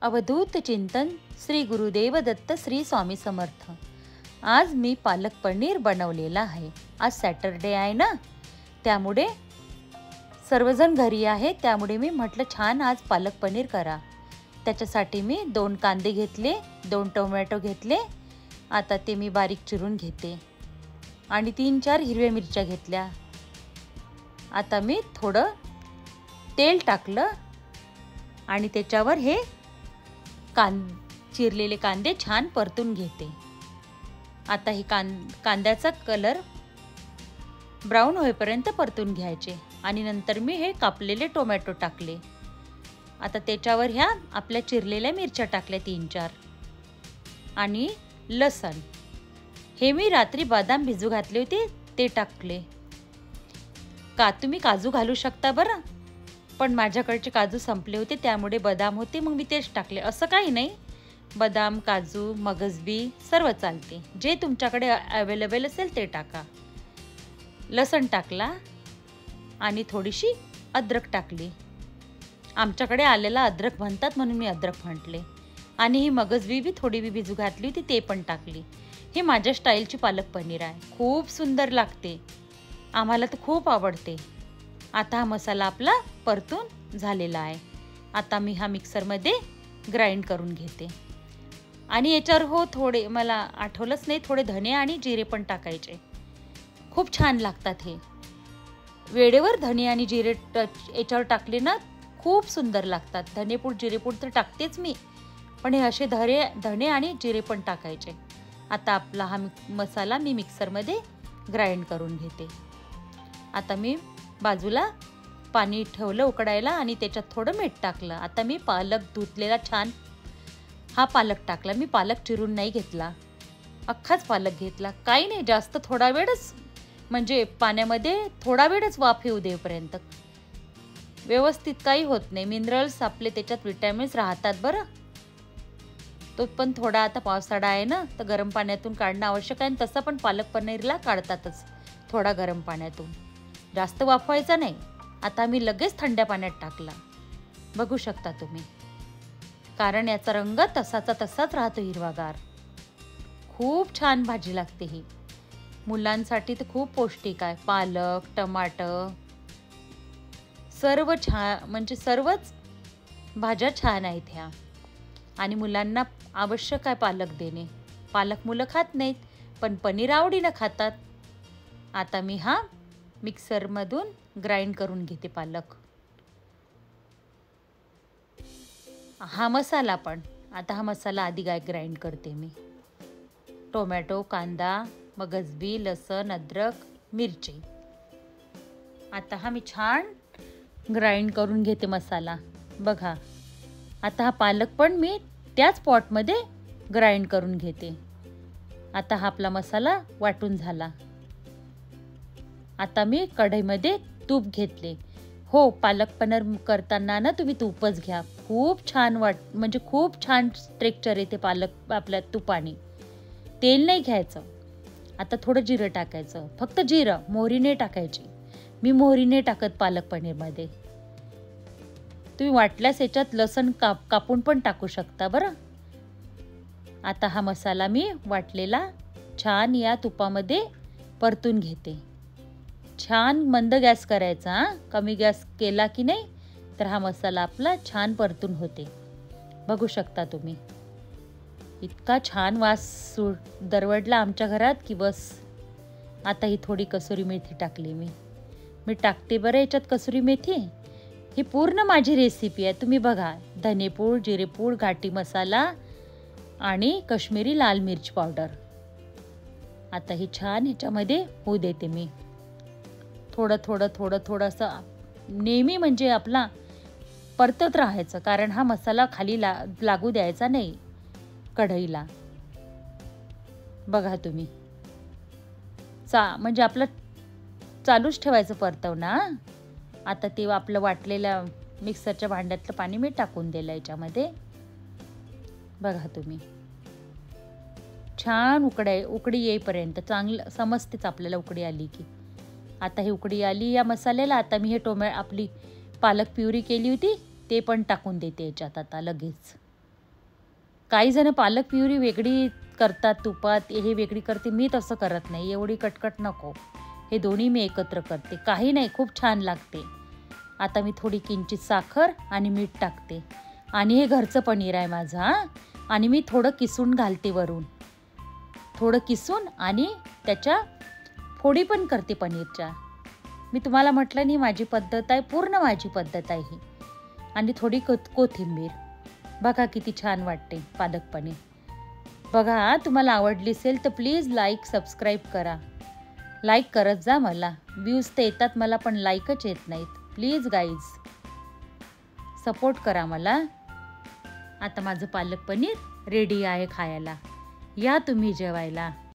अवधूत चिंतन श्री गुरुदेव दत्त श्री स्वामी समर्थ। आज मी पालक पनीर बनवलेला आहे। आज सॅटरडे आहे ना, त्यामुळे सर्वजण घरी आहे, त्यामुळे मी म्हटलं छान आज पालक पनीर करा। त्याच्यासाठी मी 2 कांदे घेतले, 2 टोमॅटो घेतले, आता ते मी बारीक चिरून घेते आणि 3-4 हिरव्या मिरच्या घेतल्या। आता मी थोडं तेल टाकलं आणि त्याच्यावर हे चिरलेले कांदे छान परतून घेते। आता ही कांद्याचा कलर ब्राऊन होईपर्यंत परतून घ्यायचे आणि नंतर मी हे कापलेले टोमॅटो टाकले। आता त्याच्यावर ह्या आपल्या चिरलेल्या मिरच्या टाकल्या 3-4 आणि लसण हे मी रात्री बदाम भिजू घातले होते ते टाकले। तुम्ही काजू घालू शकता बरं, पण माझ्याकडचे काजू संपले होते त्यामुळे बदाम होते, मग मी तेच टाकले। असं काही नाही, बदाम काजू मगजबी सर्व चालते, जे तुमच्याकडे अवेलेबल असेल ते टाका। लसण टाकला आणि थोडीशी अद्रक टाकली। आमच्याकडे आलेला अद्रक म्हणतात म्हणून मी अद्रक म्हटले। आणि ही मगजबी बी थोडी बी भिजू घातली होती ते पण टाकली। हे माझ्या स्टाईलची पालक पनीर आहे, खूप सुंदर लागते, आम्हाला तर खूप आवडते। आता हा मसाला आपला परतून झालेला आहे। आता मी हा मिक्सरमध्ये ग्राइंड करून घेते आणि याच्यावर थोडे मला आठवलंच नाही, थोडे धने आणि जिरे पण टाकायचे, खूप छान लागतात हे। वेळेवर धने आणि जिरे याच्यावर टाकले ना खूप सुंदर लागतात। धनेपूड जिरेपूड तर टाकतेच मी, पण हे असे धने आणि जिरे पण टाकायचे। आता आपला हा मसाला मी मिक्सरमध्ये ग्राइंड करून घेते। आता मी बाजूला पाणी ठेवलं उकडायला आणि त्याच्यात थोडं मीठ टाकलं। आता मी पालक धुतलेला छान हा पालक टाकला। मी पालक चिरून नाही घेतला, अख्खाच पालक घेतला। काही नाही जास्त, थोडा वेळच म्हणजे पाण्यामध्ये थोडा वेळच वाफ येऊ देपर्यंत व्यवस्थित काही होत नाही। मिनरल्स आपले त्याच्यात विटॅमिन्स राहतात बरं। तो पण थोडा, आता पावसाळा आहे ना तर गरम पाण्यातून काढणं आवश्यक आहे, तसं पण पालक पनीरला काढतातच थोडा गरम पाण्यातून, जास्त वाफवायचा नाही। आता मी लगेच थंड पाण्यात टाकला, बघू शकता तुम्ही, कारण याचा रंग तसाचा तसाच राहतो हिरवागार। खूप छान भाजी लागते ही, मुलांसाठी तर खूप पौष्टिक आहे। पालक टमाटर सर्व छान, म्हणजे सर्वच भाज्या छान आहेत ह्या आणि मुलांना आवश्यक आहे पालक देणे। पालक मुलं खात नाहीत, पण पनीर आवडीनं खातात। आता मी हा मिक्सरमधून ग्राइंड करून घेते पालक, हा मसाला पण। आता हा मसाला आधी ग्राइंड करते मी, टोमॅटो कांदा मगजबी लसण अद्रक मिरची। आता हा मी छान ग्राइंड करून घेते मसाला, बघा। आता हा पालक पण मी त्याच पॉटमध्ये ग्राइंड करून घेते। आता हा आपला मसाला वाटून झाला। आता मी कढईमध्ये तूप घेतले। हो, पालक पनीर करताना ना तुम्ही तूपच घ्या, खूप छान म्हणजे खूप छान टेक्स्चर येते पालक आपल्या तुपाने, तेल नाही घ्यायचं। आता थोडं जिरं टाकायचं, फक्त जिरं, मोहरी नाही टाकायची। मी मोहरी नाही टाकत पालक पनीरमध्ये, तुम्ही वाटल्यास याच्यात लसण कापून पण टाकू शकता बरं। आता हा मसाला मी वाटलेला छान या तुपामध्ये परतून घेते। छान मंद गॅस करायचा, कमी गॅस केला की नाही तर हा मसाला आपला छान परतून होते, बघू शकता तुम्ही। इतका छान वास दरवडला आमच्या घरात की बस। आता ही थोडी कसुरी मेथी टाकली मी टाकते बरं याच्यात कसुरी मेथी। ही पूर्ण माझी रेसिपी आहे, तुम्ही बघा। धनेपूड जिरेपूड घाटी मसाला आणि काश्मीरी लाल मिर्च पावडर। आता ही छान ह्याच्यामध्ये होऊ देते मी, थोडं असं नेहमी म्हणजे आपला परतत राहायचं, कारण हा मसाला खाली लागू द्यायचा नाही कढईला, बघा तुम्ही। म्हणजे आपलं चालूच ठेवायचं परतवणं। आता ते आपलं वाटलेल्या मिक्सरच्या भांड्यातलं पाणी मी टाकून दिलं याच्यामध्ये, बघा तुम्ही। छान उकडी येईपर्यंत चांगलं समजतेच आपल्याला उकडी आली की। आता ही उकडी आली या मसाल्याला, आता मी हे आपली पालक प्युरी केली होती ते पण टाकून देते याच्यात आता लगेच। काही जण पालक प्युरी वेगळी करतात तुपात, हे वेगळी करते. मी तसं करत नाही, एवढी कटकट नको. हे दोन्ही मी एकत्र करते. काही नाही, खूप छान लागते. आता मी थोडी किंचित साखर आणि मीठ टाकते. आणि हे घरचं पनीर आहे माझं हां. आणि मी थोडं किसून घालते वरून. थोडं किसून आणि त्याच्या फोडी पण करते पनीरच्या. मी तुम्हाला म्हटलं नाही, माझी पद्धत आहे, पूर्ण माझी पद्धत आहे ही. आणि थोडी कोथिंबीर. बघा किती छान वाटते पालक पनीर. बघा, तुम्हाला आवडली असेल तर प्लीज लाईक सबस्क्राईब करा. लाईक करत जा मला. व्ह्यूज तर येतात मला, पण लाईकच येत नाहीत. प्लीज गाईज सपोर्ट करा मला. आता माझं पालक पनीर रेडी आहे खायला. या तुम्ही जेवायला.